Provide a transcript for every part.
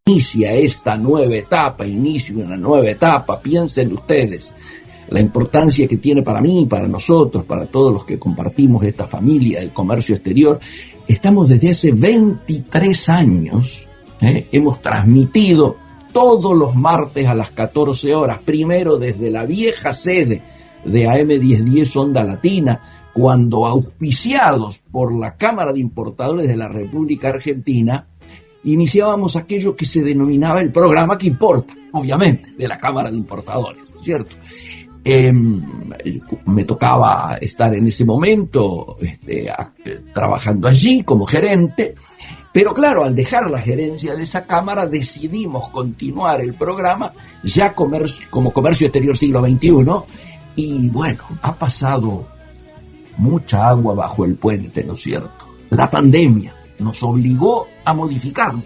inicia esta nueva etapa, inicia una nueva etapa. Piensen ustedes la importancia que tiene para mí, para nosotros, para todos los que compartimos esta familia del comercio exterior. Estamos desde hace 23 años, hemos transmitido todos los martes a las 14 horas, primero desde la vieja sede de AM 1010 Onda Latina, cuando auspiciados por la Cámara de Importadores de la República Argentina, iniciábamos aquello que se denominaba el programa que importa, obviamente, de la Cámara de Importadores, ¿cierto? Me tocaba estar en ese momento trabajando allí como gerente, pero claro, al dejar la gerencia de esa cámara decidimos continuar el programa ya como Comercio Exterior Siglo XXI, y bueno, ha pasado mucha agua bajo el puente, ¿no es cierto? La pandemia nos obligó a modificarnos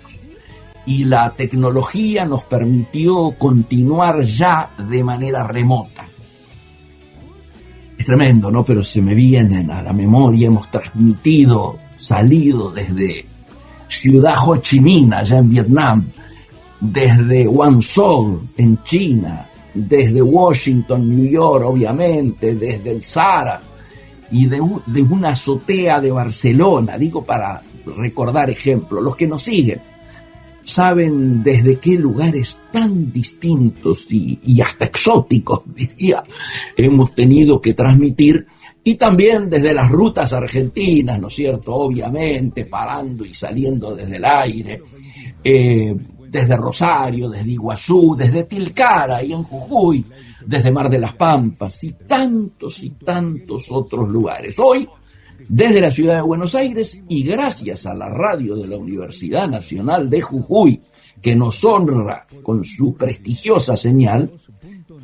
y la tecnología nos permitió continuar ya de manera remota. Es tremendo, ¿no? Pero se me vienen a la memoria, hemos salido desde Ciudad Ho Chi Minh, allá en Vietnam, desde Guangzhou, en China, desde Washington, New York, obviamente, desde el Sahara, y de una azotea de Barcelona, digo para recordar ejemplos. Los que nos siguen saben desde qué lugares tan distintos y hasta exóticos, diría, hemos tenido que transmitir, y también desde las rutas argentinas, ¿no es cierto? Obviamente, parando y saliendo desde el aire, desde Rosario, desde Iguazú, desde Tilcara y en Jujuy, desde Mar de las Pampas y tantos otros lugares. Hoy, desde la ciudad de Buenos Aires, y gracias a la radio de la Universidad Nacional de Jujuy, que nos honra con su prestigiosa señal,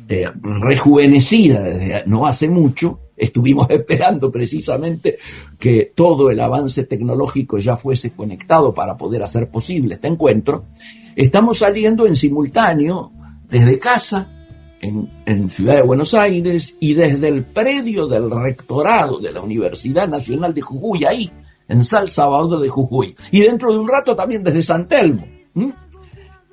rejuvenecida desde no hace mucho. Estuvimos esperando precisamente que todo el avance tecnológico ya fuese conectado para poder hacer posible este encuentro. Estamos saliendo en simultáneo desde casa, en Ciudad de Buenos Aires, y desde el predio del rectorado de la Universidad Nacional de Jujuy, ahí, en San Salvador de Jujuy, y dentro de un rato también desde San Telmo.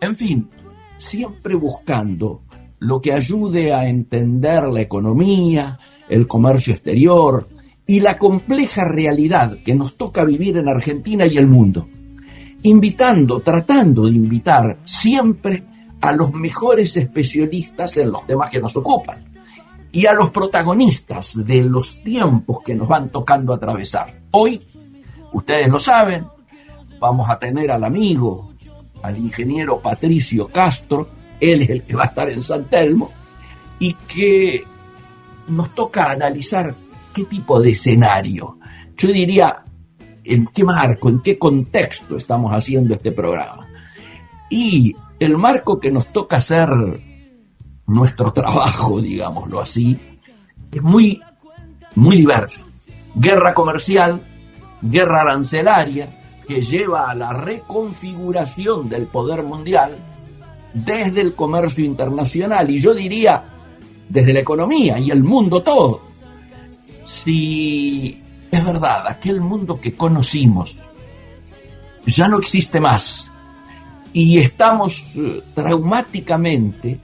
En fin, siempre buscando lo que ayude a entender la economía, el comercio exterior y la compleja realidad que nos toca vivir en Argentina y el mundo. Tratando de invitar siempre a los mejores especialistas en los temas que nos ocupan y a los protagonistas de los tiempos que nos van tocando atravesar. Hoy, ustedes lo saben, vamos a tener al amigo, al ingeniero Patricio Castro. Él es el que va a estar en San Telmo, y que nos toca analizar qué tipo de escenario, yo diría, en qué marco, en qué contexto estamos haciendo este programa. Y el marco que nos toca hacer nuestro trabajo, digámoslo así, es muy, muy diverso. Guerra comercial, guerra arancelaria, que lleva a la reconfiguración del poder mundial desde el comercio internacional, y yo diría desde la economía y el mundo todo. Si es verdad, aquel mundo que conocimos ya no existe más, y estamos traumáticamente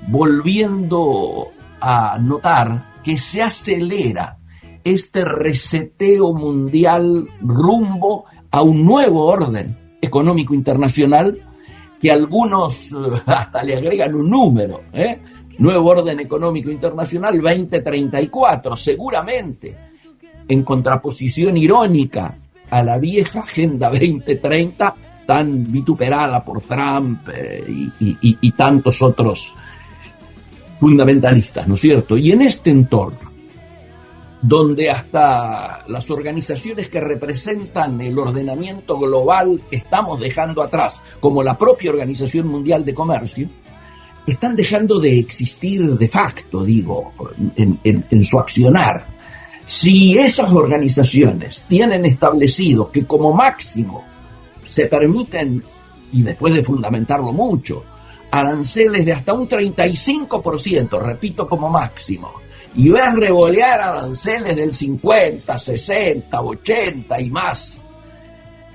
volviendo a notar que se acelera este reseteo mundial rumbo a un nuevo orden económico internacional, que algunos hasta le agregan un número, Nuevo Orden Económico Internacional 2034, seguramente en contraposición irónica a la vieja Agenda 2030, tan vituperada por Trump y tantos otros fundamentalistas, ¿no es cierto? Y en este entorno, donde hasta las organizaciones que representan el ordenamiento global que estamos dejando atrás, como la propia Organización Mundial de Comercio, están dejando de existir de facto, digo, en su accionar. Si esas organizaciones tienen establecido que como máximo se permiten, y después de fundamentarlo mucho, aranceles de hasta un 35%, repito, como máximo, y ves revolear aranceles del 50, 60, 80 y más,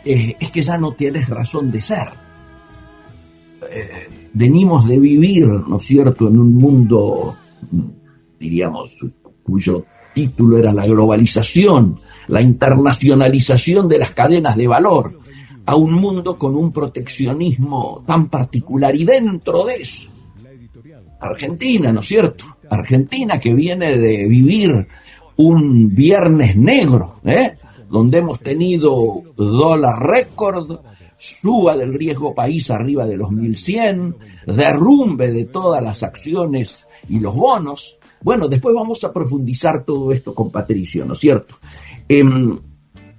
es que ya no tienes razón de ser. venimos de vivir, ¿no es cierto?, en un mundo, diríamos, cuyo título era la globalización, la internacionalización de las cadenas de valor, a un mundo con un proteccionismo tan particular. Y dentro de eso, Argentina, ¿no es cierto? Argentina, que viene de vivir un viernes negro, donde hemos tenido dólar récord, suba del riesgo país arriba de los 1100, derrumbe de todas las acciones y los bonos. Bueno, después vamos a profundizar todo esto con Patricio, ¿no es cierto?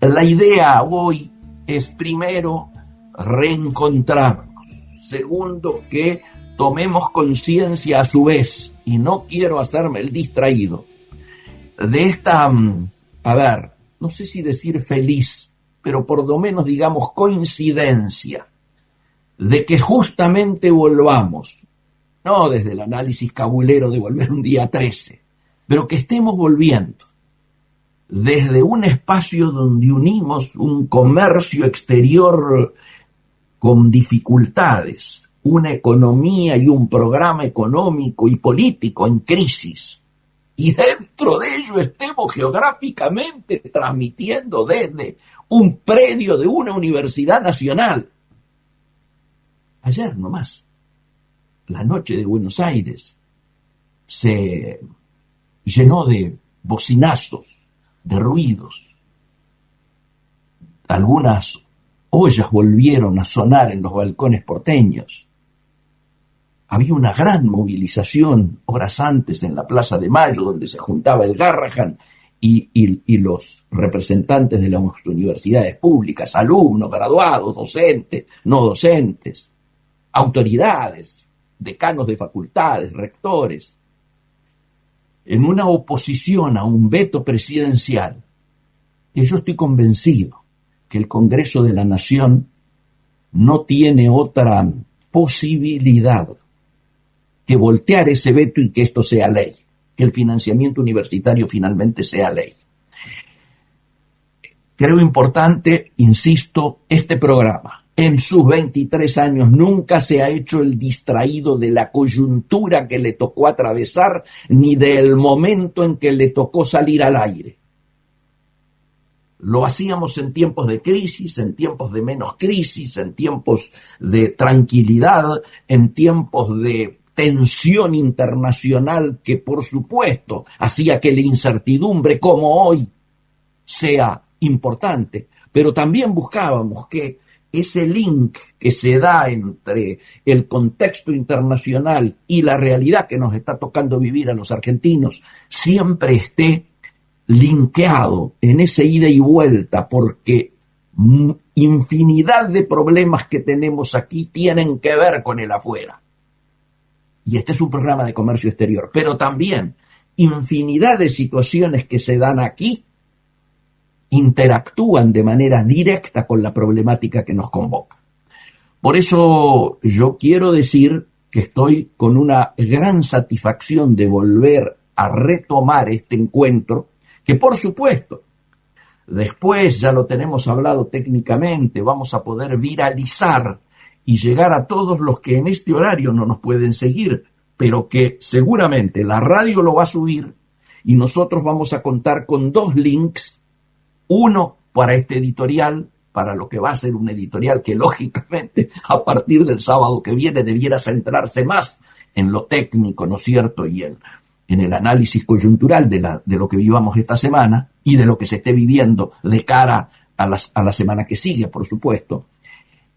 La idea hoy es, primero, reencontrarnos. Segundo, que tomemos conciencia a su vez, y no quiero hacerme el distraído, de esta, no sé si decir feliz, pero por lo menos digamos coincidencia, de que justamente volvamos, no desde el análisis cabulero de volver un día 13, pero que estemos volviendo desde un espacio donde unimos un comercio exterior con dificultades, una economía y un programa económico y político en crisis, y dentro de ello estemos geográficamente transmitiendo desde un predio de una universidad nacional. Ayer nomás, la noche de Buenos Aires se llenó de bocinazos, de ruidos. Algunas ollas volvieron a sonar en los balcones porteños. Había una gran movilización horas antes en la Plaza de Mayo, donde se juntaba el Garrahan y los representantes de las universidades públicas, alumnos, graduados, docentes, no docentes, autoridades, decanos de facultades, rectores, en una oposición a un veto presidencial. Y yo estoy convencido que el Congreso de la Nación no tiene otra posibilidad que voltear ese veto y que esto sea ley, que el financiamiento universitario finalmente sea ley. Creo importante, insisto, este programa, en sus 23 años, nunca se ha hecho el distraído de la coyuntura que le tocó atravesar, ni del momento en que le tocó salir al aire. Lo hacíamos en tiempos de crisis, en tiempos de menos crisis, en tiempos de tranquilidad, en tiempos de tensión internacional que, por supuesto, hacía que la incertidumbre, como hoy, sea importante. Pero también buscábamos que ese link que se da entre el contexto internacional y la realidad que nos está tocando vivir a los argentinos siempre esté linkeado en ese ida y vuelta, porque infinidad de problemas que tenemos aquí tienen que ver con el afuera. Y este es un programa de comercio exterior, pero también infinidad de situaciones que se dan aquí interactúan de manera directa con la problemática que nos convoca. Por eso yo quiero decir que estoy con una gran satisfacción de volver a retomar este encuentro, que por supuesto, después ya lo tenemos hablado técnicamente, vamos a poder viralizar y llegar a todos los que en este horario no nos pueden seguir, pero que seguramente la radio lo va a subir y nosotros vamos a contar con 2 links, uno para este editorial, para lo que va a ser un editorial que lógicamente a partir del sábado que viene debiera centrarse más en lo técnico, ¿no es cierto?, y en el análisis coyuntural de lo que vivamos esta semana y de lo que se esté viviendo de cara a la semana que sigue, por supuesto.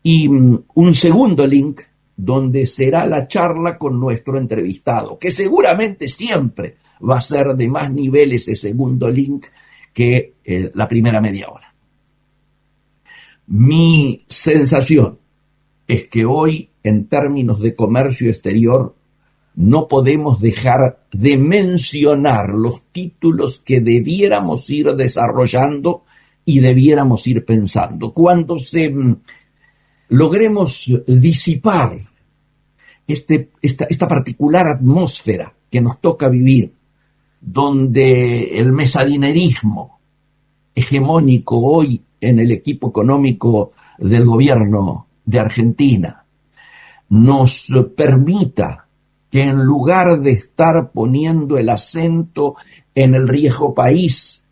Y un segundo link donde será la charla con nuestro entrevistado, que seguramente siempre va a ser de más nivel ese segundo link que la primera media hora. Mi sensación es que hoy, en términos de comercio exterior, no podemos dejar de mencionar los títulos que debiéramos ir desarrollando y debiéramos ir pensando. Cuando logremos disipar esta particular atmósfera que nos toca vivir, donde el mesadinerismo hegemónico hoy en el equipo económico del gobierno de Argentina nos permita que en lugar de estar poniendo el acento en el riesgo país,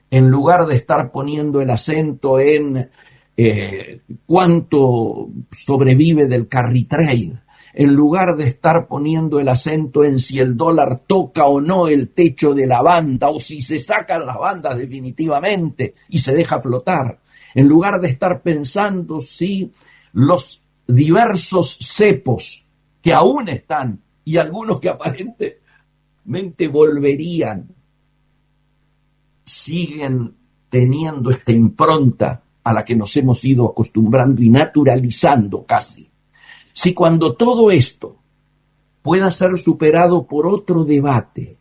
en lugar de estar poniendo el acento en cuánto sobrevive del carry trade, en lugar de estar poniendo el acento en si el dólar toca o no el techo de la banda, o si se sacan las bandas definitivamente y se deja flotar, en lugar de estar pensando si los diversos cepos que aún están y algunos que aparentemente volverían, siguen teniendo esta impronta a la que nos hemos ido acostumbrando y naturalizando casi. Si cuando todo esto pueda ser superado por otro debate,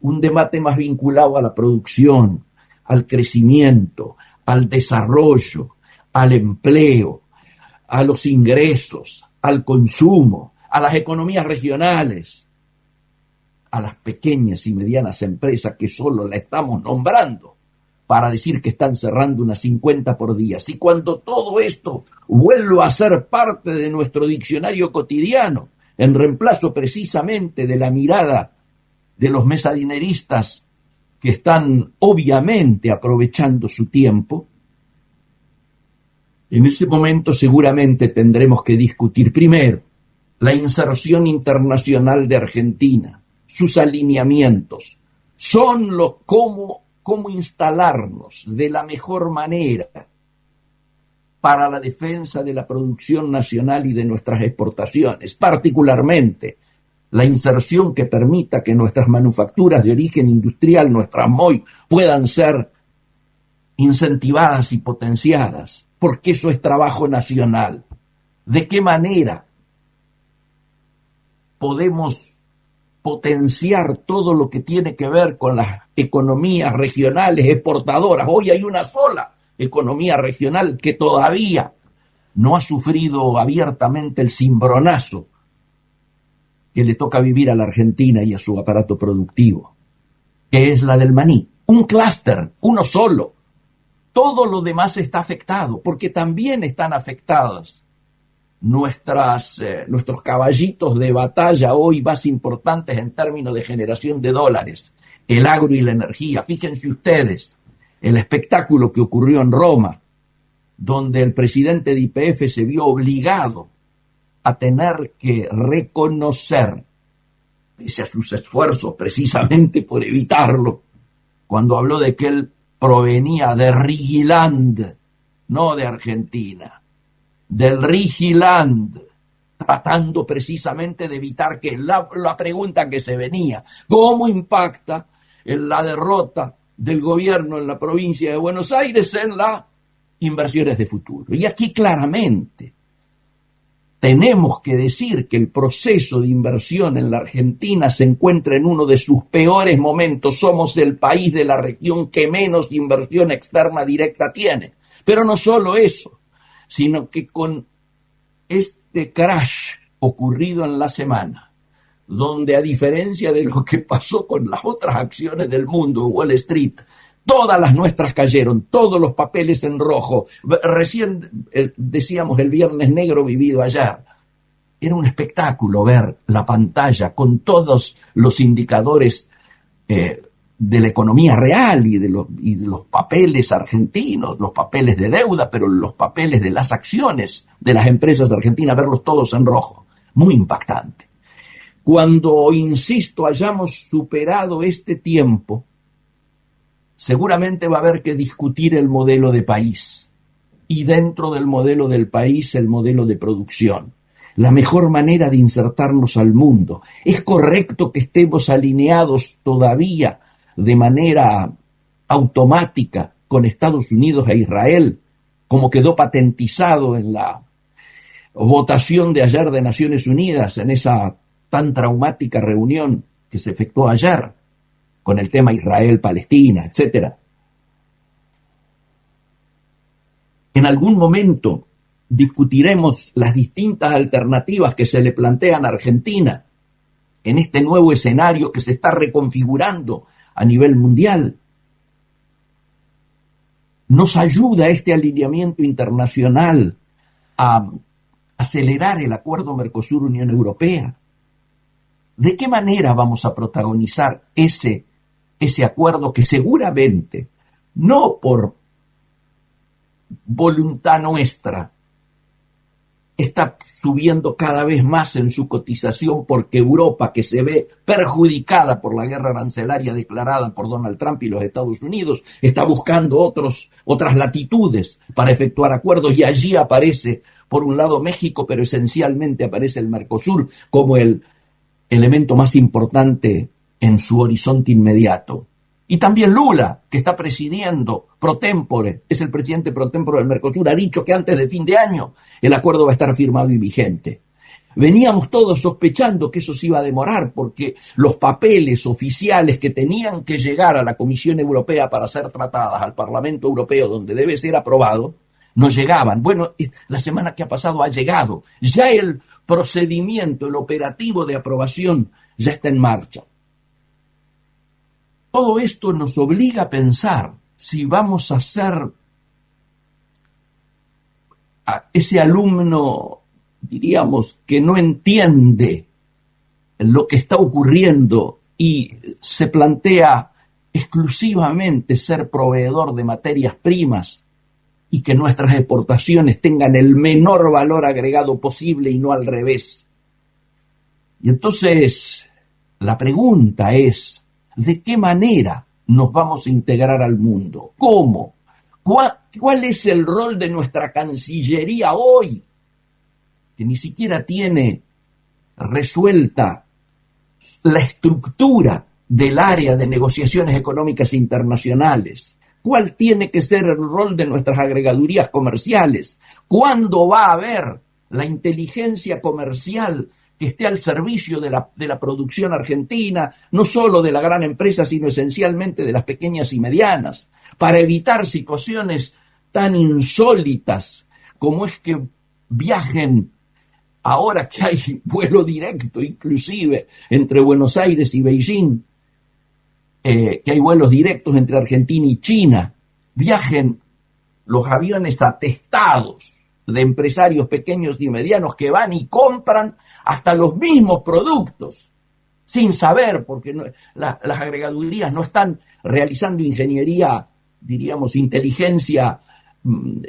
un debate más vinculado a la producción, al crecimiento, al desarrollo, al empleo, a los ingresos, al consumo, a las economías regionales, a las pequeñas y medianas empresas que solo la estamos nombrando para decir que están cerrando unas 50 por día. Si cuando todo esto vuelva a ser parte de nuestro diccionario cotidiano, en reemplazo precisamente de la mirada de los mesadineristas que están obviamente aprovechando su tiempo, en ese momento seguramente tendremos que discutir primero la inserción internacional de Argentina, sus alineamientos, son los cómo instalarnos de la mejor manera para la defensa de la producción nacional y de nuestras exportaciones, particularmente la inserción que permita que nuestras manufacturas de origen industrial, nuestras MOI, puedan ser incentivadas y potenciadas, porque eso es trabajo nacional. ¿De qué manera podemos potenciar todo lo que tiene que ver con las economías regionales exportadoras? Hoy hay una sola economía regional que todavía no ha sufrido abiertamente el cimbronazo que le toca vivir a la Argentina y a su aparato productivo, que es la del maní. Un clúster, uno solo. Todo lo demás está afectado, porque también están afectados nuestros caballitos de batalla hoy más importantes en términos de generación de dólares, el agro y la energía. Fíjense ustedes el espectáculo que ocurrió en Roma, donde el presidente de YPF se vio obligado a tener que reconocer, pese a sus esfuerzos precisamente por evitarlo, cuando habló de que él provenía de Rigiland, no de Argentina, del Rigiland, tratando precisamente de evitar que la pregunta que se venía, ¿cómo impacta en la derrota del gobierno en la provincia de Buenos Aires en las inversiones de futuro? Y aquí claramente tenemos que decir que el proceso de inversión en la Argentina se encuentra en uno de sus peores momentos. Somos el país de la región que menos inversión externa directa tiene. Pero no solo eso, sino que con este crash ocurrido en la semana, donde a diferencia de lo que pasó con las otras acciones del mundo, Wall Street, todas las nuestras cayeron, todos los papeles en rojo. Recién decíamos el viernes negro vivido ayer. Era un espectáculo ver la pantalla con todos los indicadores de la economía real y de los papeles argentinos, los papeles de deuda, pero los papeles de las acciones de las empresas argentinas, verlos todos en rojo. Muy impactante. Cuando, insisto, hayamos superado este tiempo, seguramente va a haber que discutir el modelo de país y dentro del modelo del país el modelo de producción, la mejor manera de insertarnos al mundo. ¿Es correcto que estemos alineados todavía de manera automática con Estados Unidos e Israel, como quedó patentizado en la votación de ayer de Naciones Unidas, en esa tan traumática reunión que se efectuó ayer con el tema Israel-Palestina, etcétera? En algún momento discutiremos las distintas alternativas que se le plantean a Argentina en este nuevo escenario que se está reconfigurando a nivel mundial. ¿Nos ayuda este alineamiento internacional a acelerar el acuerdo Mercosur-Unión Europea? ¿De qué manera vamos a protagonizar ese acuerdo que seguramente, no por voluntad nuestra, está subiendo cada vez más en su cotización porque Europa, que se ve perjudicada por la guerra arancelaria declarada por Donald Trump y los Estados Unidos, está buscando otras latitudes para efectuar acuerdos, y allí aparece, por un lado, México, pero esencialmente aparece el Mercosur como el elemento más importante en su horizonte inmediato. Y también Lula, que está presidiendo pro tempore, es el presidente pro tempore del Mercosur, ha dicho que antes de fin de año el acuerdo va a estar firmado y vigente. Veníamos todos sospechando que eso se iba a demorar porque los papeles oficiales que tenían que llegar a la Comisión Europea para ser tratadas al Parlamento Europeo, donde debe ser aprobado, no llegaban. Bueno, la semana que ha pasado ha llegado. Ya el procedimiento, el operativo de aprobación ya está en marcha. Todo esto nos obliga a pensar si vamos a ser ese alumno, diríamos, que no entiende lo que está ocurriendo y se plantea exclusivamente ser proveedor de materias primas y que nuestras exportaciones tengan el menor valor agregado posible y no al revés. Y entonces la pregunta es, ¿de qué manera nos vamos a integrar al mundo? ¿Cómo? ¿Cuál es el rol de nuestra Cancillería hoy, que ni siquiera tiene resuelta la estructura del área de negociaciones económicas internacionales? ¿Cuál tiene que ser el rol de nuestras agregadurías comerciales? ¿Cuándo va a haber la inteligencia comercial que esté al servicio de la producción argentina, no solo de la gran empresa, sino esencialmente de las pequeñas y medianas, para evitar situaciones tan insólitas como es que viajen, ahora que hay vuelo directo inclusive entre Buenos Aires y Beijing, que hay vuelos directos entre Argentina y China, viajen los aviones atestados de empresarios pequeños y medianos que van y compran hasta los mismos productos, sin saber, porque las agregadurías no están realizando ingeniería, diríamos, inteligencia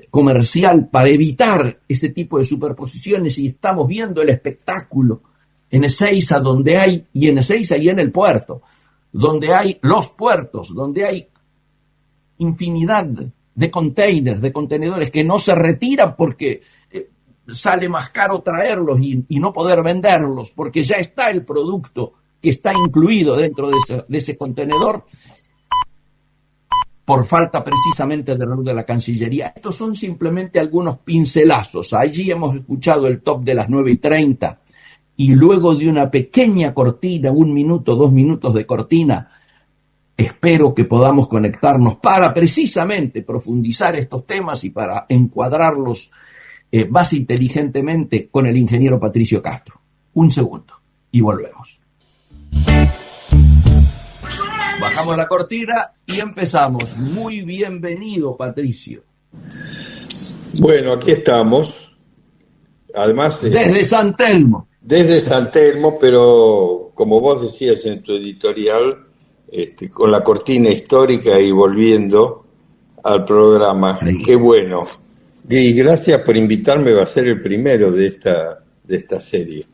comercial para evitar ese tipo de superposiciones, y estamos viendo el espectáculo en Ezeiza, donde hay, y en Ezeiza y en el puerto, donde hay los puertos, donde hay infinidad de containers, de contenedores que no se retiran porque sale más caro traerlos y no poder venderlos, porque ya está el producto que está incluido dentro de ese contenedor, por falta precisamente del rol de la Cancillería. Estos son simplemente algunos pincelazos. Allí hemos escuchado el top de las 9:30, y luego de una pequeña cortina, 1 minuto, 2 minutos de cortina, espero que podamos conectarnos para precisamente profundizar estos temas y para encuadrarlos más inteligentemente con el ingeniero Patricio Castro. Un segundo y volvemos. Bajamos la cortina y empezamos. Muy bienvenido, Patricio. Bueno, aquí estamos. Además, desde San Telmo. Desde San Telmo, pero como vos decías en tu editorial, con la cortina histórica y volviendo al programa. Sí. Qué bueno. Y gracias por invitarme, va a ser el primero de esta serie.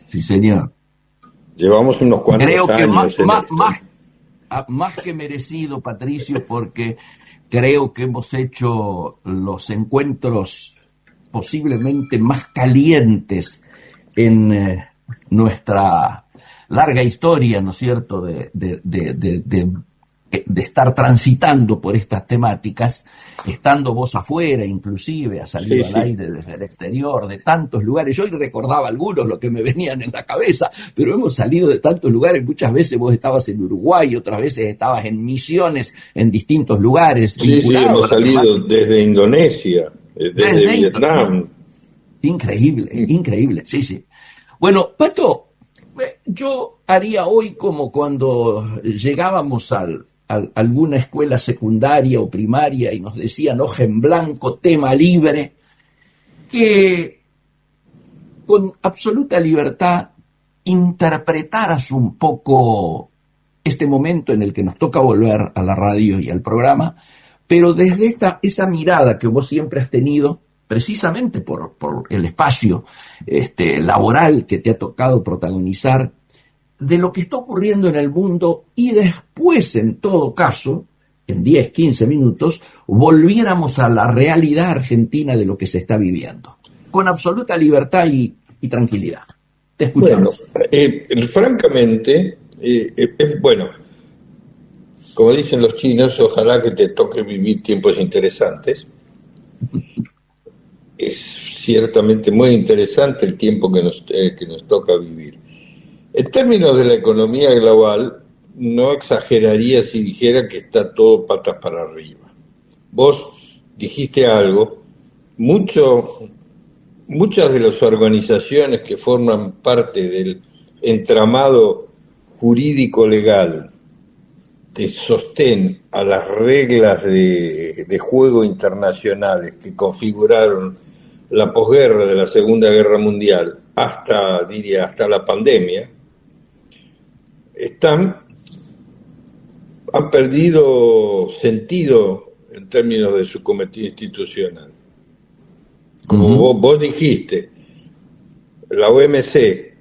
Sí, señor. Llevamos unos cuantos Creo que años más que merecido, Patricio, porque creo que hemos hecho los encuentros posiblemente más calientes en nuestra larga historia, ¿no es cierto?, de estar transitando por estas temáticas, estando vos afuera, inclusive, ha salido al aire desde el exterior, de tantos lugares. Yo hoy recordaba algunos, lo que me venían en la cabeza, pero hemos salido de tantos lugares. Muchas veces vos estabas en Uruguay, otras veces estabas en misiones en distintos lugares. Sí, hemos salido desde Indonesia, desde Vietnam. Increíble, sí. Bueno, Pato, yo haría hoy como cuando llegábamos a alguna escuela secundaria o primaria y nos decían hoja en blanco, tema libre, que con absoluta libertad interpretaras un poco este momento en el que nos toca volver a la radio y al programa, pero desde esa mirada que vos siempre has tenido, precisamente por el espacio laboral que te ha tocado protagonizar, de lo que está ocurriendo en el mundo, y después, en todo caso, en 10, 15 minutos, volviéramos a la realidad argentina de lo que se está viviendo, con absoluta libertad y tranquilidad. Te escuchamos. Bueno, francamente, bueno, como dicen los chinos, ojalá que te toque vivir tiempos interesantes. Es ciertamente muy interesante el tiempo que nos toca vivir. En términos de la economía global, no exageraría si dijera que está todo patas para arriba. Vos dijiste algo, muchas de las organizaciones que forman parte del entramado jurídico legal de sostén a las reglas de juego internacionales que configuraron la posguerra de la Segunda Guerra Mundial hasta la pandemia, han perdido sentido en términos de su cometido institucional. Como vos dijiste, la OMC,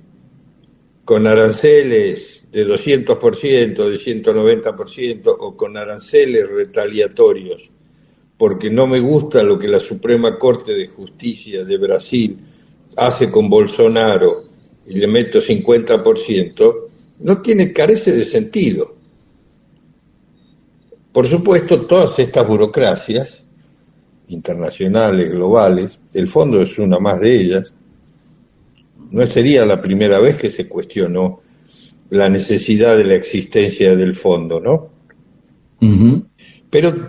con aranceles de 200%, de 190%, o con aranceles retaliatorios, porque no me gusta lo que la Suprema Corte de Justicia de Brasil hace con Bolsonaro y le meto 50%, carece de sentido. Por supuesto, todas estas burocracias internacionales, globales, el fondo es una más de ellas, no sería la primera vez que se cuestionó la necesidad de la existencia del fondo, ¿no? Pero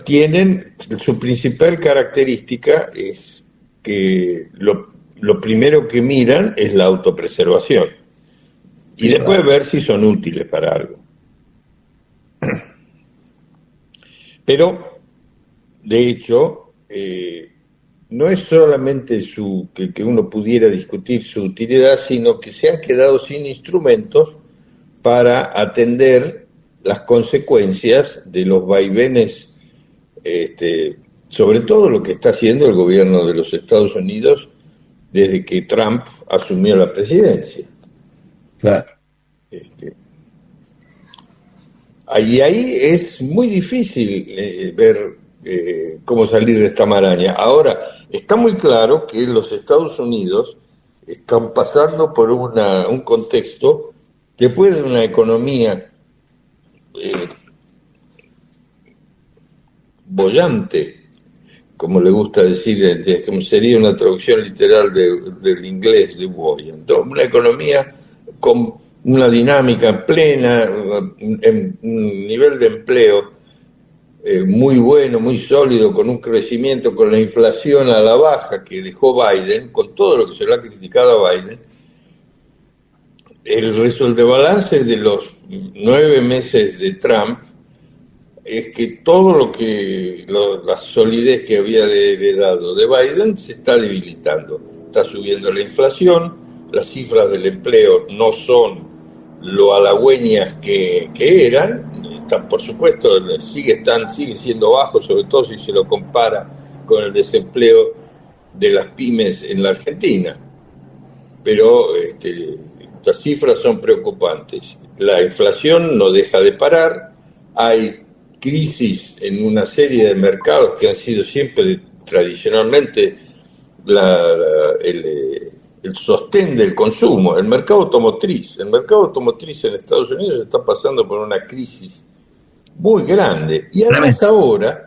su principal característica es que lo primero que miran es la autopreservación y después ver si son útiles para algo. Pero, de hecho, no es solamente que uno pudiera discutir su utilidad, sino que se han quedado sin instrumentos para atender las consecuencias de los vaivenes, sobre todo lo que está haciendo el gobierno de los Estados Unidos desde que Trump asumió la presidencia. Claro. Ahí es muy difícil ver cómo salir de esta maraña. Ahora, está muy claro que los Estados Unidos están pasando por un contexto que puede una economía boyante, como le gusta decir, como sería una traducción literal del inglés de buoyant, una economía con una dinámica plena, un nivel de empleo muy bueno, muy sólido, con un crecimiento, con la inflación a la baja que dejó Biden, con todo lo que se le ha criticado a Biden. El balance de los 9 meses de Trump es que todo la solidez que había heredado de Biden se está debilitando. Está subiendo la inflación, las cifras del empleo no son lo halagüeñas que eran, por supuesto sigue siendo bajo, sobre todo si se lo compara con el desempleo de las pymes en la Argentina, pero estas cifras son preocupantes. La inflación no deja de parar, hay crisis en una serie de mercados que han sido siempre tradicionalmente el sostén del consumo. El mercado automotriz en Estados Unidos está pasando por una crisis muy grande. Y además ahora,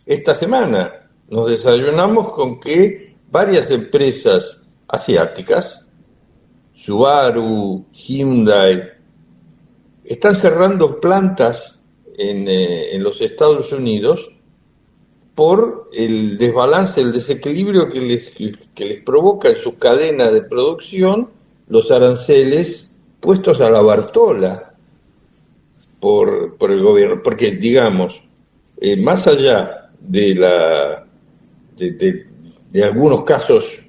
esta semana, nos desayunamos con que varias empresas asiáticas, Subaru, Hyundai, están cerrando plantas en los Estados Unidos por el desbalance, el desequilibrio que les provoca en su cadena de producción los aranceles puestos a la Bartola por el gobierno. Porque, digamos, más allá de algunos casos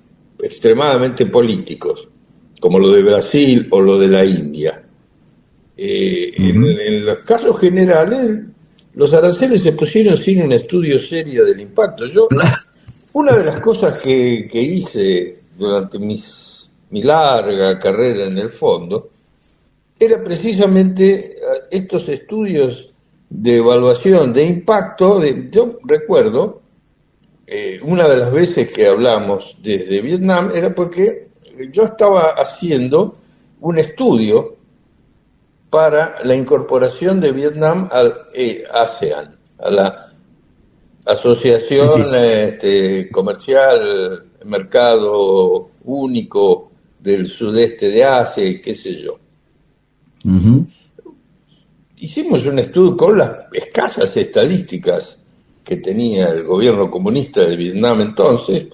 extremadamente políticos, como lo de Brasil o lo de la India. En los casos generales, los aranceles se pusieron sin un estudio serio del impacto. Una de las cosas que hice durante mi larga carrera en el fondo era precisamente estos estudios de evaluación de impacto. Yo recuerdo, una de las veces que hablamos desde Vietnam era porque yo estaba haciendo un estudio para la incorporación de Vietnam al ASEAN, a la Asociación Comercial, Mercado Único del Sudeste de Asia y qué sé yo. Hicimos un estudio con las escasas estadísticas que tenía el gobierno comunista de Vietnam entonces,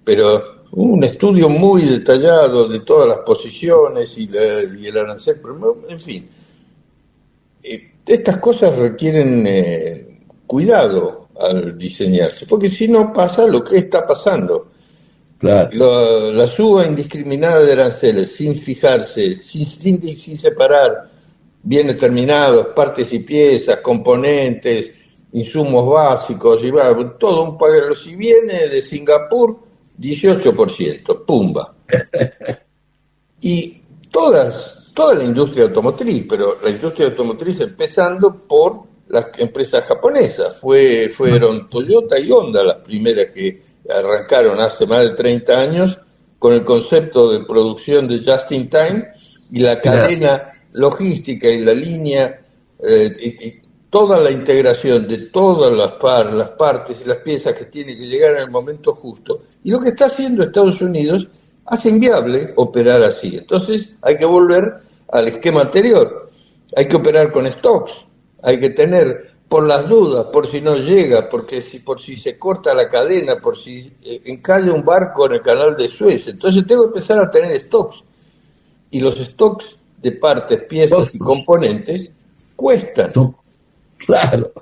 pero un estudio muy detallado de todas las posiciones y el arancel, en fin. Estas cosas requieren cuidado al diseñarse, porque si no pasa lo que está pasando. Claro. La suba indiscriminada de aranceles, sin fijarse, sin separar bienes terminados, partes y piezas, componentes, insumos básicos, y todo un pago. Si viene de Singapur, 18%, pumba. Y toda la industria automotriz, pero la industria automotriz empezando por las empresas japonesas. Fueron Toyota y Honda las primeras que arrancaron hace más de 30 años con el concepto de producción de just in time y la cadena logística y la línea y toda la integración de todas las partes y las piezas que tienen que llegar en el momento justo. Y lo que está haciendo Estados Unidos hace inviable operar así. Entonces hay que volver al esquema anterior. Hay que operar con stocks. Hay que tener, por las dudas, por si no llega, por si se corta la cadena, por si encalla un barco en el canal de Suez. Entonces tengo que empezar a tener stocks. Y los stocks de partes, piezas y componentes cuestan. Claro.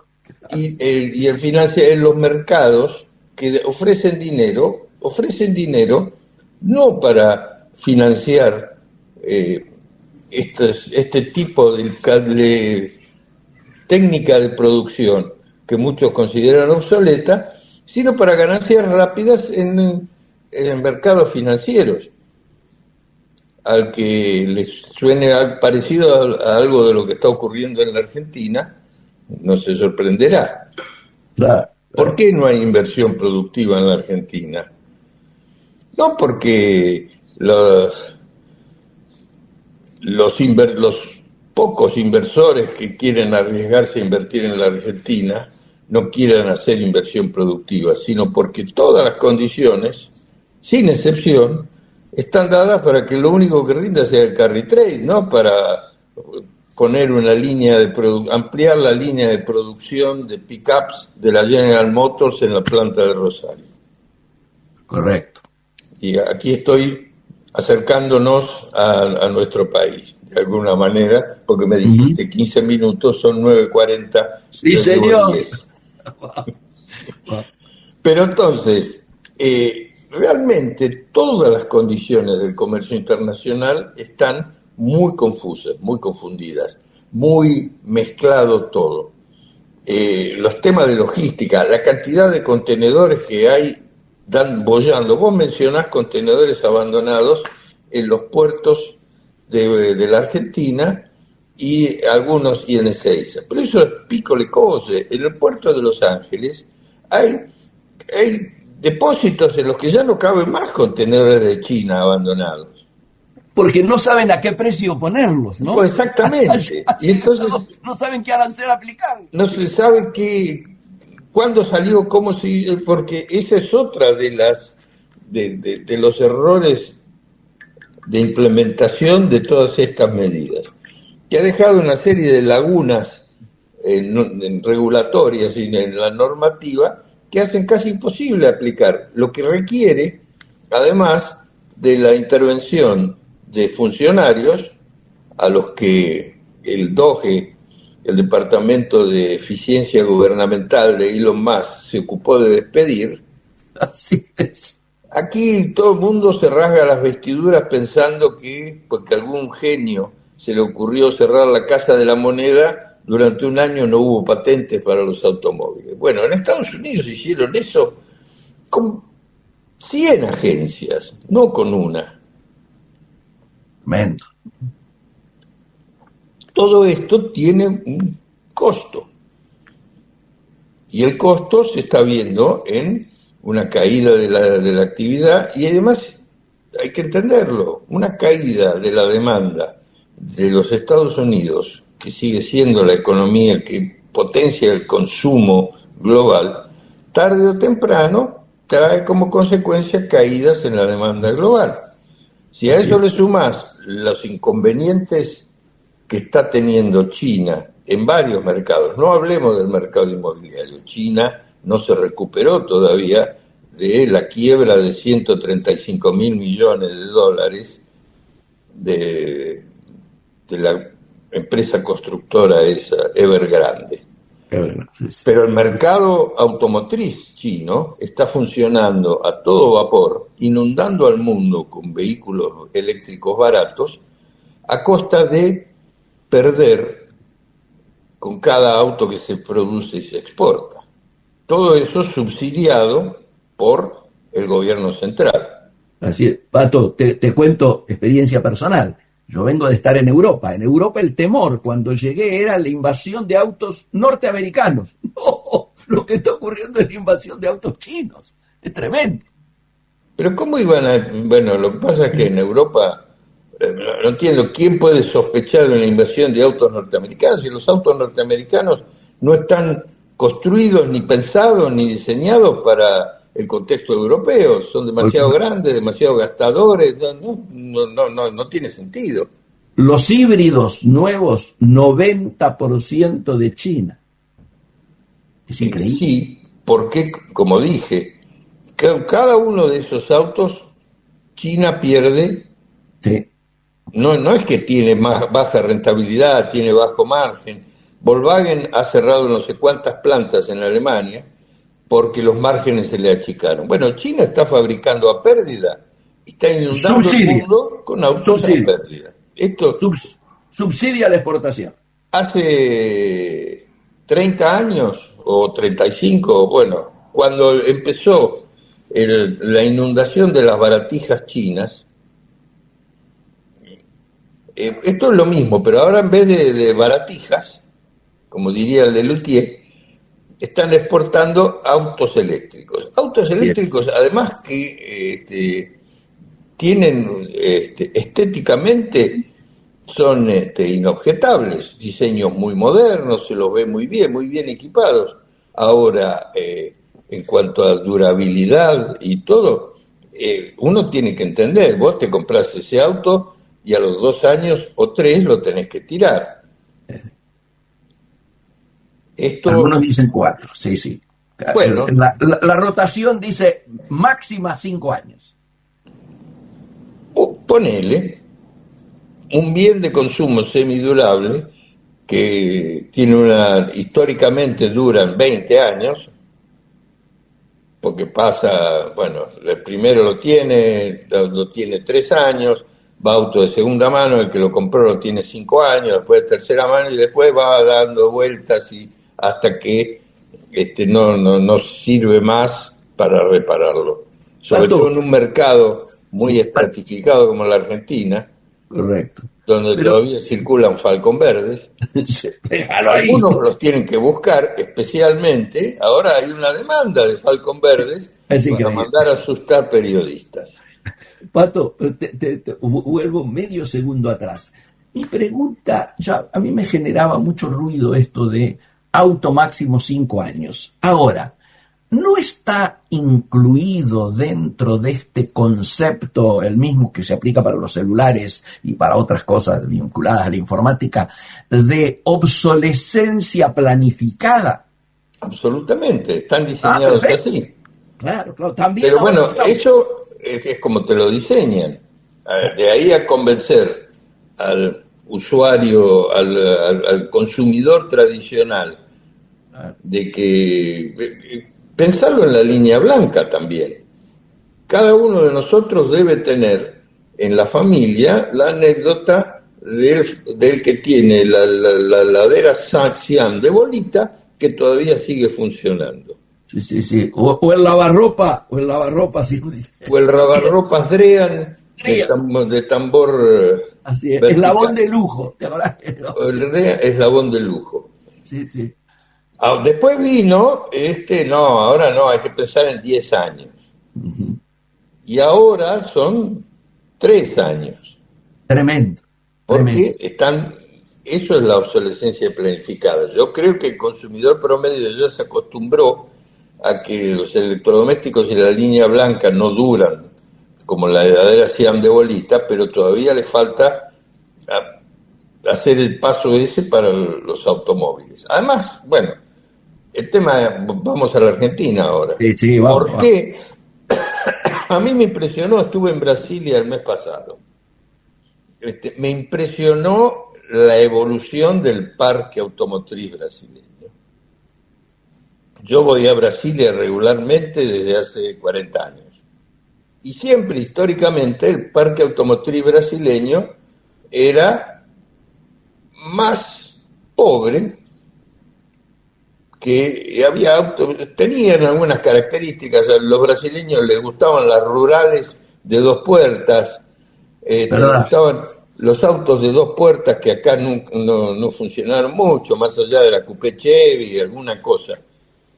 Y el en los mercados que ofrecen dinero no para financiar este tipo de técnica de producción que muchos consideran obsoleta, sino para ganancias rápidas en mercados financieros. Al que les suene parecido a algo de lo que está ocurriendo en la Argentina, no se sorprenderá. Claro. ¿Por qué no hay inversión productiva en la Argentina? No porque los pocos inversores que quieren arriesgarse a invertir en la Argentina no quieran hacer inversión productiva, sino porque todas las condiciones, sin excepción, están dadas para que lo único que rinda sea el carry trade, no para poner una línea ampliar la línea de producción de pickups de la General Motors en la planta de Rosario. Correcto. Y aquí estoy acercándonos a nuestro país, de alguna manera, porque me dijiste 15 minutos, son 9:40. Sí, señor. Pero entonces, realmente todas las condiciones del comercio internacional están muy confusas, muy confundidas, muy mezclado todo. Los temas de logística, la cantidad de contenedores que hay boyando. Vos mencionás contenedores abandonados en los puertos de la Argentina y algunos y en Ezeiza. Pero eso es piccole cose. En el puerto de Los Ángeles hay depósitos en los que ya no caben más contenedores de China abandonados. Porque no saben a qué precio ponerlos, ¿no? Pues exactamente. Y entonces no saben qué arancel aplicar. No se sabe cuándo salió, porque esa es otra de los errores de implementación de todas estas medidas, que ha dejado una serie de lagunas en regulatorias y en la normativa que hacen casi imposible aplicar, lo que requiere, además de la intervención de funcionarios a los que el DOGE, el Departamento de Eficiencia Gubernamental de Elon Musk, se ocupó de despedir. Así es. Aquí todo el mundo se rasga las vestiduras pensando que, porque algún genio se le ocurrió cerrar la Casa de la Moneda, durante un año no hubo patentes para los automóviles. Bueno, en Estados Unidos hicieron eso con 100 agencias, no con una. Tremendo. Todo esto tiene un costo. Y el costo se está viendo en una caída de la actividad y además hay que entenderlo, una caída de la demanda de los Estados Unidos, que sigue siendo la economía que potencia el consumo global, tarde o temprano trae como consecuencia caídas en la demanda global. Si a eso le sumás los inconvenientes que está teniendo China en varios mercados, no hablemos del mercado inmobiliario, China no se recuperó todavía de la quiebra de 135.000 millones de dólares de la empresa constructora esa, Evergrande. Pero el mercado automotriz chino está funcionando a todo vapor, inundando al mundo con vehículos eléctricos baratos, a costa de perder con cada auto que se produce y se exporta. Todo eso subsidiado por el gobierno central. Así es. Pato, te cuento experiencia personal. Yo vengo de estar en Europa. En Europa el temor cuando llegué era la invasión de autos norteamericanos. No, lo que está ocurriendo es la invasión de autos chinos. Es tremendo. Pero ¿cómo iban a...? Bueno, lo que pasa es que en Europa, no entiendo, ¿quién puede sospechar de una invasión de autos norteamericanos si los autos norteamericanos no están construidos, ni pensados, ni diseñados para el contexto europeo? Son demasiado grandes, demasiado gastadores, no tiene sentido. Los híbridos nuevos, 90% de China. Es increíble. Sí, porque, como dije, cada uno de esos autos, China pierde. Sí. No es que tiene más baja rentabilidad, tiene bajo margen. Volkswagen ha cerrado no sé cuántas plantas en Alemania porque los márgenes se le achicaron. Bueno, China está fabricando a pérdida, está inundando el mundo con autos a pérdida. Esto subsidia la exportación. hace 30 años o 35, bueno, cuando empezó la inundación de las baratijas chinas, esto es lo mismo, pero ahora en vez de baratijas, como diría el de Luthier, están exportando autos eléctricos. Autos eléctricos, además que tienen estéticamente son inobjetables, diseños muy modernos, se los ve muy bien equipados. Ahora, en cuanto a durabilidad y todo, uno tiene que entender, vos te compras ese auto y a los 2 años o 3 lo tenés que tirar. Algunos dicen 4, sí. Bueno, la rotación dice máxima 5 años. Ponele un bien de consumo semidurable que tiene históricamente duran 20 años, porque pasa, bueno, el primero lo tiene 3 años, va auto de segunda mano, el que lo compró lo tiene 5 años, después de tercera mano y después va dando vueltas y hasta que no sirve más para repararlo. Sobre todo en un mercado muy estratificado como la Argentina, correcto, donde todavía circulan Falcon verdes. Algunos los tienen que buscar, especialmente, ahora hay una demanda de Falcon verdes para mandar a asustar periodistas. Pato, te vuelvo medio segundo atrás. Mi pregunta, ya a mí me generaba mucho ruido esto de auto máximo 5 años. Ahora, ¿no está incluido dentro de este concepto, el mismo que se aplica para los celulares y para otras cosas vinculadas a la informática, de obsolescencia planificada? Absolutamente, están diseñados así. Claclaro, también. Pero bueno, eso es como te lo diseñan. De ahí a convencer al usuario, al consumidor tradicional, de que... Pensarlo en la línea blanca también. cada uno de nosotros debe tener en la familia la anécdota del que tiene la ladera Saint-Cyan de bolita que todavía sigue funcionando. Sí, sí, sí. O el lavarropa, sí. O el lavarropas Drean de tambor Así es. Eslabón vertical. de lujo. ¿Te acordás? O el Drean eslabón de lujo. Sí, sí. Después vino, no, ahora no, hay que pensar en 10 años. Ujú. Y ahora son 3 años. Tremendo, tremendo. Porque eso es la obsolescencia planificada. Yo creo que el consumidor promedio ya se acostumbró a que los electrodomésticos y la línea blanca no duran como la heladera Siam de bolita, pero todavía le falta hacer el paso ese para los automóviles. Además, bueno, vamos a la Argentina ahora. Sí, sí, vamos, ¿Por vamos. qué? A mí me impresionó, estuve en Brasilia el mes pasado. Me impresionó la evolución del parque automotriz brasileño. Yo voy a Brasilia regularmente desde hace 40 años. Y siempre, históricamente, el parque automotriz brasileño era más pobre, que había autos, tenían algunas características. A los brasileños les gustaban las rurales de 2 puertas, les ¿Verdad? gustaban los autos de 2 puertas que acá no funcionaron mucho, más allá de la Coupé Chevy y alguna cosa.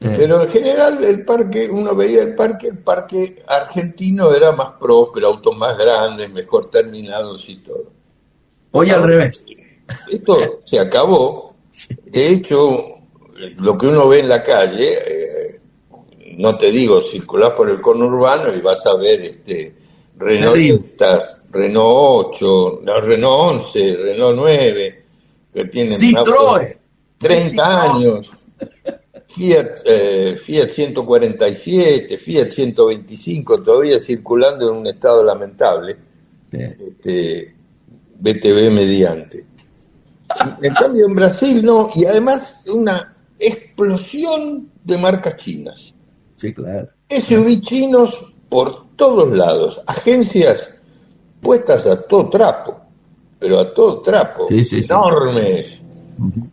Eh, Pero en general el parque, uno veía el parque argentino era más próspero, autos más grandes, mejor terminados y todo. Hoy al Ahora, revés. esto se acabó. De hecho, lo que uno ve en la calle, no te digo, circulás por el conurbano y vas a ver Terrible. Renaultas, Renault 8, no, Renault 11, Renault 9, que tienen autos Citroën. De 30 Citroën. años, Fiat 147, Fiat 125, todavía circulando en un estado lamentable, Sí, BTV mediante. En cambio, en Brasil no, y además una explosión de marcas chinas. sí, claro. Claro. SUV chinos por todos lados, agencias puestas a todo trapo, pero a todo trapo, Sí, sí, sí. enormes, Ujú.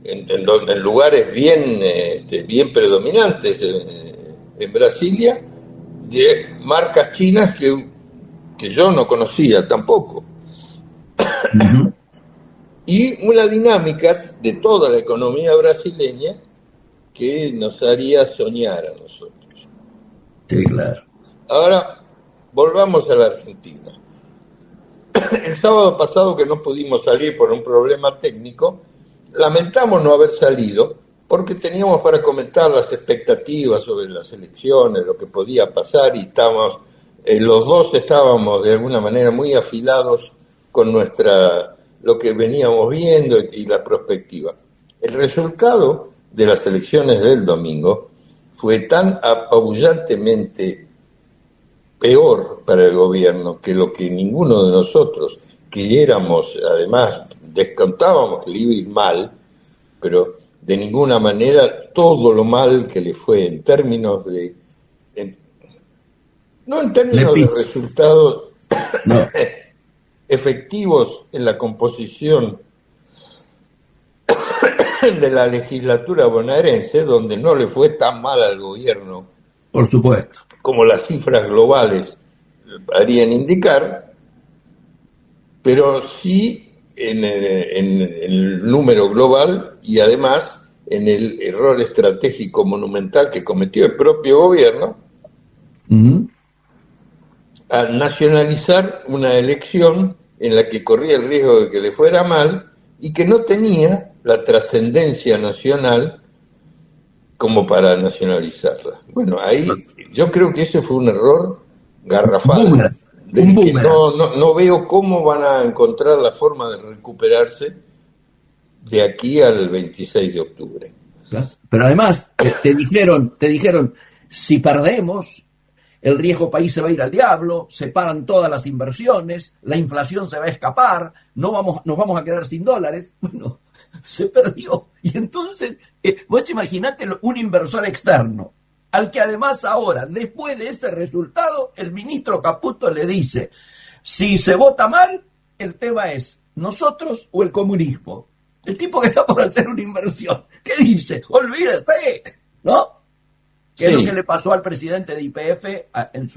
en lugares bien predominantes en Brasilia, de marcas chinas que yo no conocía tampoco. Ujú. Y una dinámica de toda la economía brasileña que nos haría soñar a nosotros. Sí, claro. Ahora, volvamos a la Argentina. El sábado pasado, que no pudimos salir por un problema técnico, lamentamos no haber salido porque teníamos para comentar las expectativas sobre las elecciones, lo que podía pasar, y los dos estábamos de alguna manera muy afilados con lo que veníamos viendo y la perspectiva. El resultado de las elecciones del domingo fue tan apabullantemente peor para el gobierno que lo que ninguno de nosotros, que éramos, además, descontábamos que le iba a ir mal, pero de ninguna manera todo lo mal que le fue en términos no en Le términos de piso. resultados No, efectivos en la composición de la legislatura bonaerense, donde no le fue tan mal al gobierno por supuesto. como las cifras globales harían indicar, pero sí en el número global y además en el error estratégico monumental que cometió el propio gobierno Ujú. al nacionalizar una elección en la que corría el riesgo de que le fuera mal y que no tenía la trascendencia nacional como para nacionalizarla. Bueno, ahí yo creo que ese fue un error garrafal, Boomerang. Un del que boomerang. no veo cómo van a encontrar la forma de recuperarse de aquí al 26 de octubre. ¿Claro? Pero además te dijeron, si perdemos, el riesgo país se va a ir al diablo, se paran todas las inversiones, la inflación se va a escapar, nos vamos a quedar sin dólares. Bueno, se perdió. Y entonces, vos imaginate un inversor externo al que además ahora, después de ese resultado, el ministro Caputo le dice, si se vota mal, el tema es nosotros o el comunismo. El tipo que está por hacer una inversión, ¿qué dice? Olvídate, ¿no? Que es lo que Sí, le pasó al presidente de YPF en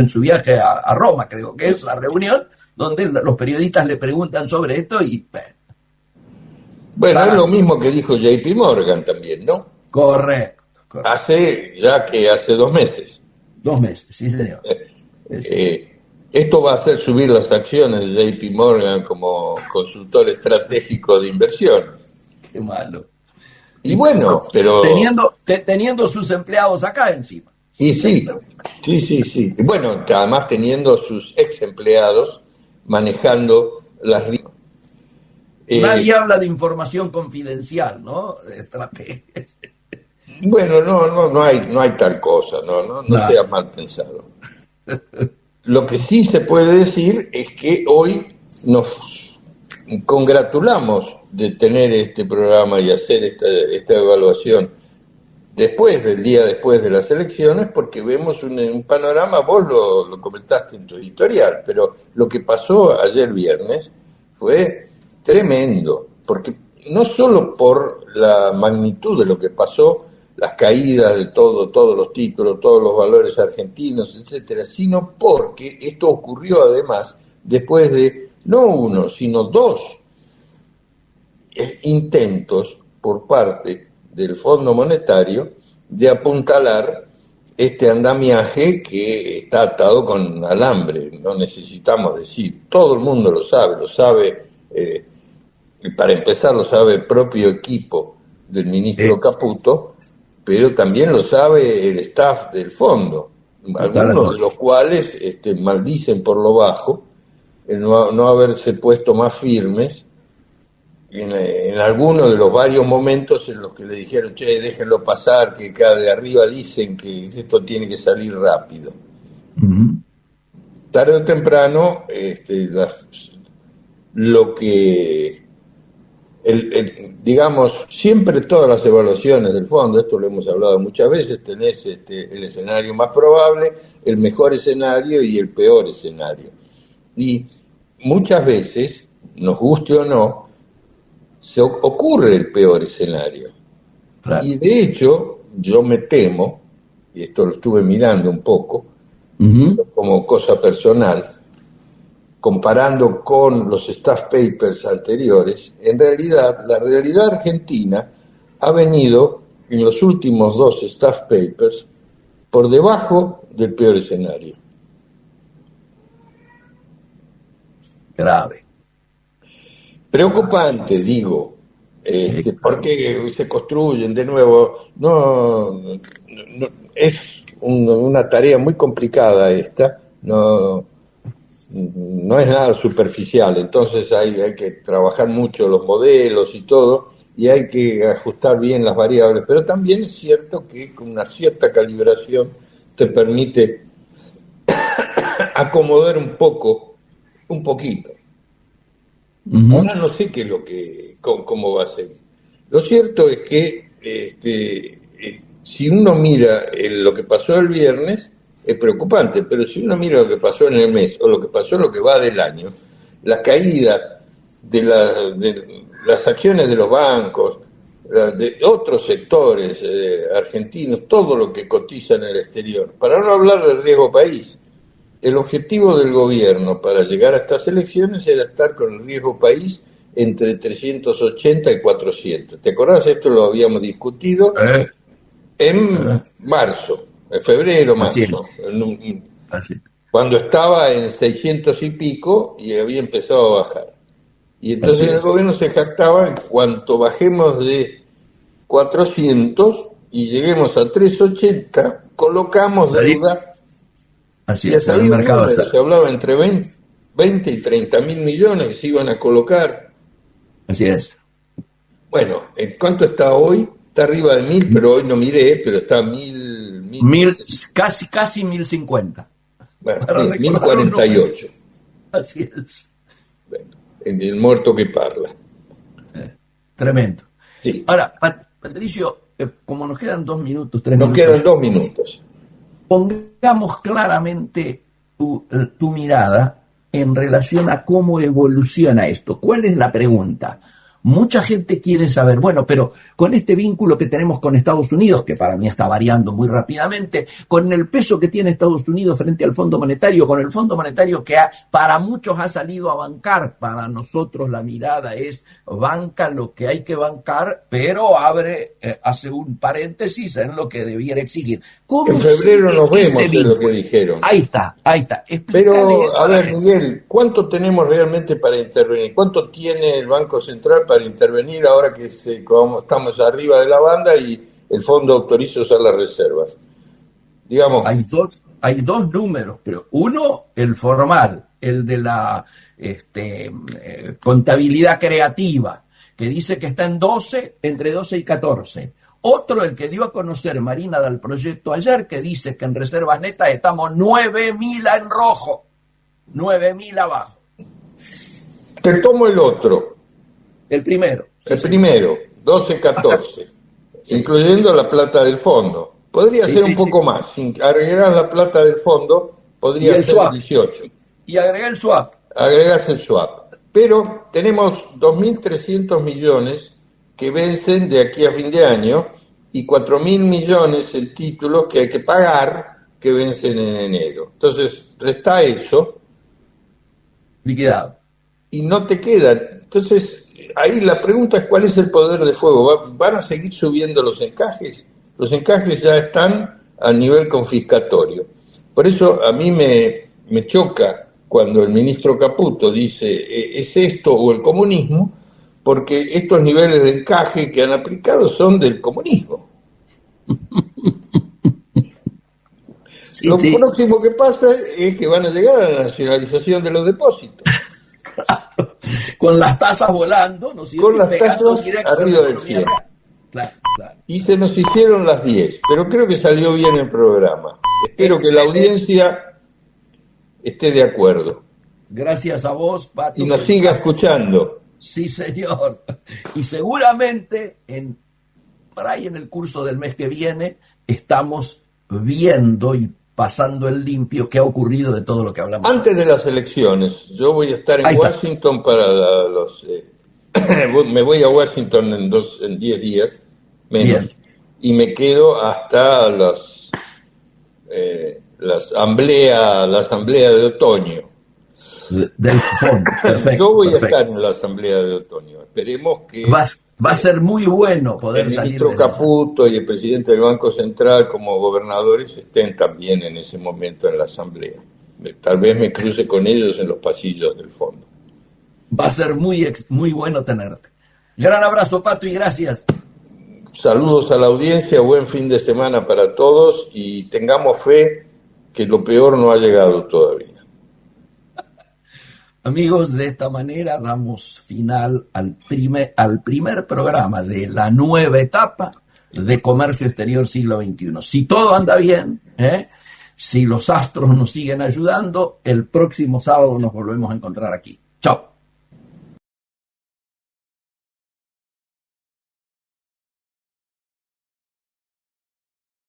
su viaje a Roma, creo que es la reunión, donde los periodistas le preguntan sobre esto y bueno, es lo zaraza. mismo que dijo JP Morgan también, ¿no? Correcto, correcto. Hace 2 meses. 2 meses, sí señor. Sí, sí. Eh, Esto va a hacer subir las acciones de JP Morgan como consultor estratégico de inversiones. Qué malo. Y bueno, pero, Teniendo sus empleados acá encima. y sí, sí, sí, sí. Y bueno, además teniendo sus ex empleados manejando las... Nadie Eh, habla de información confidencial, ¿no? bueno, no hay tal cosa, no No, sea mal pensado. Lo que sí se puede decir es que hoy nos congratulamos de tener este programa y hacer esta evaluación después del día después de las elecciones, porque vemos un panorama, vos lo comentaste en tu editorial, pero lo que pasó ayer viernes fue tremendo, porque no solo por la magnitud de lo que pasó, las caídas de todos los títulos, todos los valores argentinos, etcétera, sino porque esto ocurrió además después de no uno, sino dos intentos por parte del Fondo Monetario de apuntalar este andamiaje que está atado con alambre, no necesitamos decir, todo el mundo lo sabe, y para empezar lo sabe el propio equipo del ministro Caputo, pero también lo sabe el staff del fondo, toda algunos razón. de los cuales maldicen por lo bajo el no haberse puesto más firmes en algunos de los varios momentos en los que le dijeron, che, déjenlo pasar, que acá de arriba dicen que esto tiene que salir rápido. Ujú. Tarde o temprano, lo que, digamos, siempre todas las evaluaciones del fondo, esto lo hemos hablado muchas veces, tenés el escenario más probable, el mejor escenario y el peor escenario. Y muchas veces, nos guste o no, ocurre el peor escenario. Claro. Y de hecho, yo me temo, y esto lo estuve mirando un poco, Ujú. como cosa personal, comparando con los staff papers anteriores, en realidad, la realidad argentina ha venido en los últimos dos staff papers por debajo del peor escenario. Grave, grave. Preocupante, digo, Claro. porque se construyen de nuevo. Es una tarea muy complicada esta, no es nada superficial, entonces hay que trabajar mucho los modelos y todo, y hay que ajustar bien las variables, pero también es cierto que con una cierta calibración te permite acomodar un poquito. Ujú. Ahora no sé qué es cómo va a ser. Lo cierto es que si uno mira lo que pasó el viernes, es preocupante, pero si uno mira lo que pasó en el mes o lo que pasó en lo que va del año, la caída de las acciones de los bancos, de otros sectores argentinos, todo lo que cotiza en el exterior, para no hablar del riesgo país, el objetivo del gobierno para llegar a estas elecciones era estar con el riesgo país entre 380 y 400. ¿Te acordás? Esto lo habíamos discutido Eh, en eh, marzo, en febrero, Así marzo, es, así. cuando estaba en 600 y pico y había empezado a bajar. Y Así entonces el es. gobierno se jactaba en cuanto bajemos de 400 y lleguemos a 380, colocamos Salir, deuda. así Y es, hasta en el había un mercado número, se está. hablaba entre 20 y 30 mil millones que se iban a colocar. Así es. Bueno, ¿en cuánto está hoy? Está arriba de 1.000, pero hoy no miré, pero está a 1.000, Casi 1050. bueno, Para mil recordar un cuarenta y número. ocho. Así es. Bueno, en el muerto que parla. Tremendo. Sí, Ahora, Patricio, como nos quedan 2 minutos, 3 Nos minutos. quedan 2 minutos. Pongamos claramente tu mirada en relación a cómo evoluciona esto. ¿Cuál es la pregunta? Mucha gente quiere saber, bueno, pero con este vínculo que tenemos con Estados Unidos, que para mí está variando muy rápidamente, con el peso que tiene Estados Unidos frente al Fondo Monetario, con el Fondo Monetario que para muchos ha salido a bancar, para nosotros la mirada es banca lo que hay que bancar, pero hace un paréntesis en lo que debiera exigir. En febrero nos vemos, es lo que dijeron. Ahí está. Pero, a ver, Miguel, ¿cuánto tenemos realmente para intervenir? ¿Cuánto tiene el Banco Central para intervenir ahora que estamos arriba de la banda y el fondo autoriza usar las reservas? Digamos. Hay dos números, pero uno, el formal, el de la contabilidad creativa, que dice que está en 12, entre 12 y 14. Otro, el que dio a conocer Marina del proyecto ayer, que dice que en reservas netas estamos 9.000 en rojo, 9.000 abajo. Te tomo el otro. El primero. El primero, 12, 14, sí, incluyendo la plata del fondo. Podría ser un poco más. Sin agregar la plata del fondo, podría ser swap, 18. Y agregar el swap. Agregas el swap. Pero tenemos 2.300 millones que vencen de aquí a fin de año y 4.000 millones en títulos que hay que pagar que vencen en enero. Entonces, resta eso. Liquidado. Y no te queda. Entonces, ahí la pregunta es cuál es el poder de fuego. ¿Van a seguir subiendo los encajes? Los encajes ya están a nivel confiscatorio. Por eso a mí me choca cuando el ministro Caputo dice ¿es esto o el comunismo? Porque estos niveles de encaje que han aplicado son del comunismo. Sí, lo próximo que pasa es que van a llegar a la nacionalización de los depósitos. Con las tasas volando, ¿no? Con las tasas arriba del cielo. Claro. Y se nos hicieron las 10, pero creo que salió bien el programa. Espero que la audiencia esté de acuerdo. Gracias a vos, Pato. Y nos siga escuchando. Sí, señor. Y seguramente por ahí en el curso del mes que viene estamos viendo y pasando el limpio qué ha ocurrido de todo lo que hablamos. Antes de las elecciones, yo voy a estar en Washington para los... me voy a Washington en 10 días, menos, bien, y me quedo hasta la asamblea de otoño. Del fondo. Perfecto, yo voy a estar en la asamblea de otoño. Esperemos que... Va a ser muy bueno poder salir. El ministro Caputo y el presidente del Banco Central como gobernadores estén también en ese momento en la asamblea. Tal vez me cruce con ellos en los pasillos del fondo. Va a ser muy bueno tenerte. Gran abrazo, Pato, y gracias. Saludos a la audiencia, buen fin de semana para todos y tengamos fe que lo peor no ha llegado todavía. Amigos, de esta manera damos final al primer programa de la nueva etapa de Comercio Exterior Siglo XXI. Si todo anda bien, si los astros nos siguen ayudando, el próximo sábado nos volvemos a encontrar aquí. Chao.